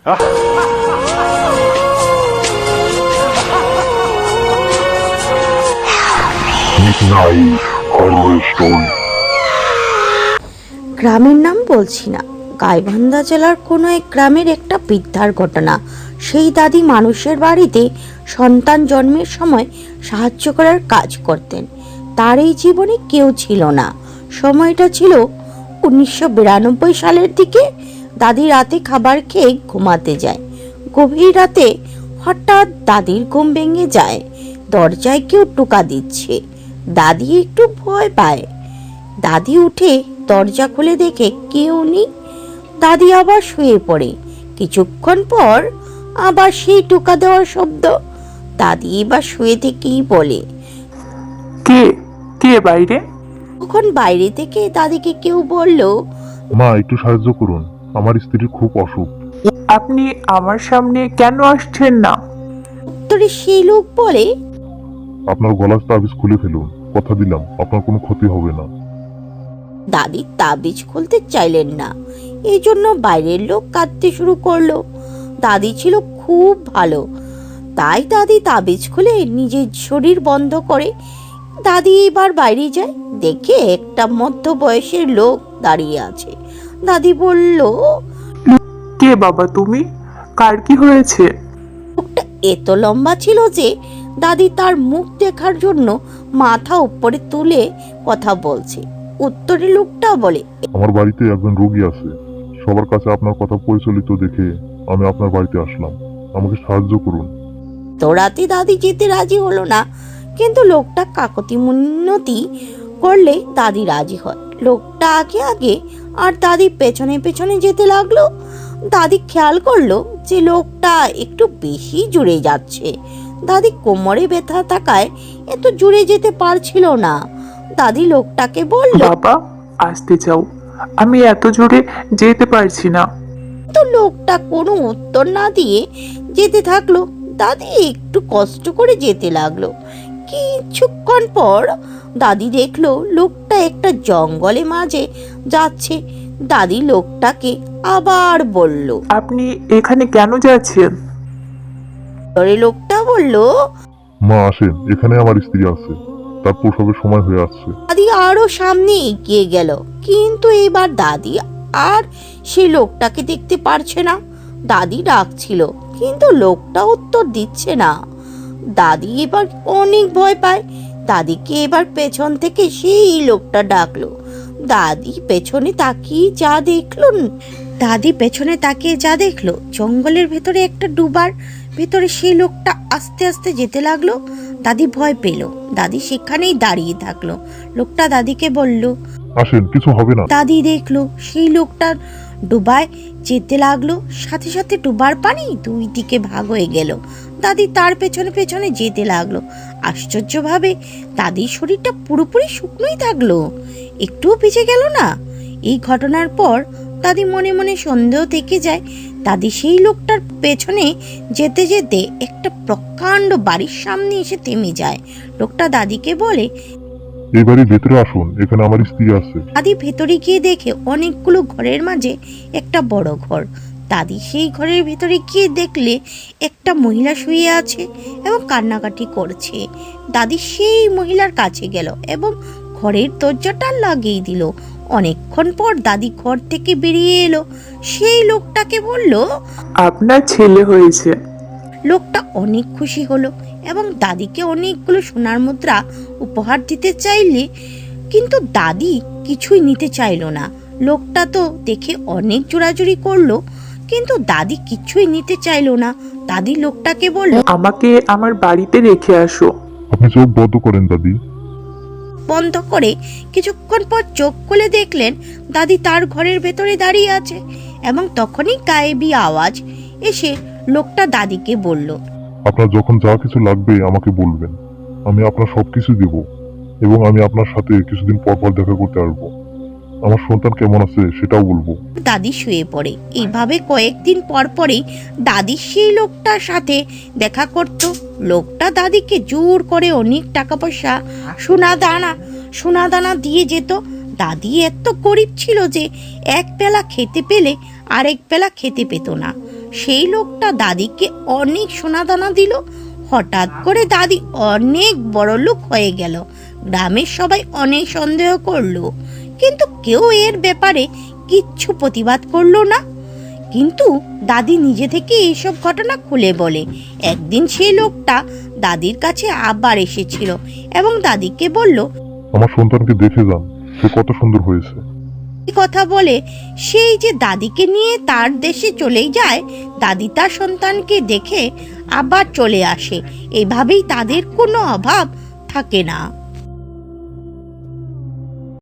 গ্রামের নাম বলছি না, গাইবান্ধা জেলার কোনো এক গ্রামের একটা বৃদ্ধার ঘটনা। সেই দাদি মানুষের বাড়িতে সন্তান জন্মের সময় সাহায্য করার কাজ করতেন। তার এই জীবনে কেউ ছিল না। সময়টা ছিল 1992 সালের দিকে। দাদি রাতে খাবার খেয়ে ঘুমাতে যায়। গভীর রাতে হঠাৎ দাদির ঘুম ভেঙে যায়। দরজায় কেউ টোকা দিচ্ছে। দাদি একটু ভয় পায়। দাদি উঠে দরজা খুলে দেখে কেউ নেই। দাদি আবার শুয়ে পড়ে। কিছুক্ষণ পর আবার সেই টোকা দেওয়ার শব্দ। দাদি এবার শুয়ে থেকেই বলে, কে কে বাইরে? তখন বাইরে থেকে দাদিকে কেউ বলল, মা, একটু সাহায্য করুন, আমার স্ত্রীর খুব অসুখ। আপনি আমার সামনে কেন আসছেন না? উত্তরে সেই লোক বলে, আপনার গলার তাবিজ খুলে ফেলুন, কথা দিলাম আপনার কোনো ক্ষতি হবে না। দাদি তাবিজ খুলতে চাইলেন না। এই জন্য বাইরের লোক কাঁদতে শুরু করলো। দাদি ছিল খুব ভালো, তাই দাদি তাবিজ খুলে নিজের শরীর বন্ধ করে দাদি এবার বাইরে যায়। দেখে একটা মধ্য বয়সের লোক দাঁড়িয়ে আছে। দাদি বলল, কে বাবা তুমি? কার কি হয়েছে? লোকটা এত লম্বা ছিল যে দাদি তার মুখ দেখার জন্য মাথা উপরে তুলে কথা বলছে। উত্তরে লোকটা বলে, আমার বাড়িতে একজন রোগী আছে, সবার কাছে আপনার কথা পরিচালিত দেখে আমি আপনার বাড়িতে আসলাম, আমাকে সাহায্য করুন। তো রাতে দাদি যেতে রাজি হলো না, কিন্তু লোকটা কাকতি মিনতি করলে দাদি রাজি হয়। লোকটা আগে আগে আর দাদি পেছনে পেছনে যেতে লাগলো। দাদি খেয়াল করলো যে লোকটা একটু বেশি জুড়ে যাচ্ছে। দাদি কোমরে ব্যথা থাকায় এত জুড়ে যেতে পারছিল না। দাদি লোকটাকে বলল, বাবা আসতে যাও, আমি এত জোরে যেতে পারছি না। তো লোকটা কোনো উত্তর না দিয়ে যেতে থাকলো। দাদি একটু কষ্ট করে যেতে লাগলো। কিছুক্ষণ পর দাদি দেখলো লোকটা একটা জঙ্গলে মাঝে যাচ্ছে। দাদি লোকটাকে আবার বলল, আপনি এখানে কেন যাচ্ছেন? লোকটা বলল, মা আসেন, এখানে আমার স্ত্রী আছে, তার প্রসবের সময় হয়ে আসছে। দাদি আরো সামনে এগিয়ে গেল, কিন্তু এবার দাদি আর সেই লোকটাকে দেখতে পারছে না। দাদি ডাকছিল, কিন্তু লোকটা উত্তর দিচ্ছে না। দাদি এবার অনেক ভয় পায়। দাদিকে এবার পেছন থেকে সেই লোকটা ডাকলো। দাদি পেছনে তাকিয়ে যা দেখলো জঙ্গলের ভেতরে একটা ডুবার ভেতরে সেই লোকটা আস্তে আস্তে যেতে লাগলো। দাদি ভয় পেল। দাদি সেখানেই দাঁড়িয়ে থাকলো। লোকটা দাদিকে বলল, আসেন, কিছু হবে না। দাদি দেখলো সেই লোকটা ডুবায় যেতে লাগলো। সাথে সাথে ডুবার পানি দুই দিকে ভাগ হয়ে গেল। দাদি তার পেছনে পেছনে যেতে লাগলো। আশ্চর্যভাবে দাদির শরীরটা পুরোপুরি শুকনোই থাকলো, একটুও ভিজে গেল না। এই ঘটনার পর দাদি মনে মনে সন্দেহ থেকে যায়। দাদি সেই লোকটার পেছনে যেতে যেতে একটা প্রকাণ্ড বাড়ির সামনে এসে থেমে যায়। লোকটা দাদিকে বলে, এই বাড়ির ভেতরে আসুন, এখানে আমার স্ত্রী আছে। দাদি ভেতরে গিয়ে দেখে অনেকগুলো ঘরের মাঝে একটা বড় ঘর। দাদি সেই ঘরের ভেতরে গিয়ে দেখলে একটা মহিলা শুয়ে আছে এবং কান্নাকাটি করছে। দাদি সেই মহিলার কাছে গেল এবং ঘরের দরজাটা লাগিয়ে দিল। অনেকক্ষণ পর দাদি ঘর থেকে বেরিয়ে এলো। সেই লোকটাকে বলল, আপনার ছেলে হয়েছে। লোকটা অনেক খুশি হলো এবং দাদিকে অনেকগুলো সোনার মুদ্রা উপহার দিতে চাইলে, কিন্তু দাদি কিছুই নিতে চাইলো না। লোকটা তো দেখে অনেক জোরাজুরি করলো, কিন্তু দাদি কিছুই নিতে চাইলো না। দাদি লোকটাকে বলল, আমাকে আমার বাড়িতে রেখে আসো। আপনি চোখ বন্ধ করেন দাদি। বন্ধ করে কিছুক্ষণ পর চোখ খুলে দেখলেন দাদি তার ঘরের ভেতরে দাঁড়িয়ে আছে। এবং তখনই গায়েবী আওয়াজ এসে লোকটা দাদিকে বলল, আপনার যখন যা কিছু লাগবে আমাকে বলবেন, আমি আপনার সবকিছু দেব এবং আমি আপনার সাথে কিছুদিন পর পর দেখা করতে আসবো। আমার সন্তান কেমন আছে সেটাও বলবো। দাদি শুয়ে পড়ে। এইভাবে কয়েকদিন পর পরেই দাদি সেই লোকটার সাথে দেখা করত। লোকটা দাদিকে জোর করে অনেক টাকা পয়সা সোনা দানা দিয়ে যেত। দাদি এত গরিব ছিল যে এক বেলা খেতে পেলে আরেক বেলা খেতে পেত না। সেই লোকটা দাদিকে অনেক সোনাদানা দিল। হঠাৎ করে দাদি অনেক বড় লোক হয়ে গেল। গ্রামের সবাই অনেক সন্দেহ করলো, কিন্তু কেউ এর ব্যাপারে কিচ্ছু প্রতিবাদ করলো না। কিন্তু দাদি নিজে থেকে এইসব ঘটনা খুলে বলে। একদিন সেই লোকটা দাদির কাছে আবার এসেছিল এবং দাদিকে বলল, আমার সন্তানকে দেখে যান, সে কত সুন্দর হয়েছে। এই কথা বলে সেই যে দাদিকে নিয়ে তার দেশে চলে যায়। দাদি তার সন্তানকে দেখে আবার চলে আসে। এভাবেই তাদের কোনো অভাব থাকে না।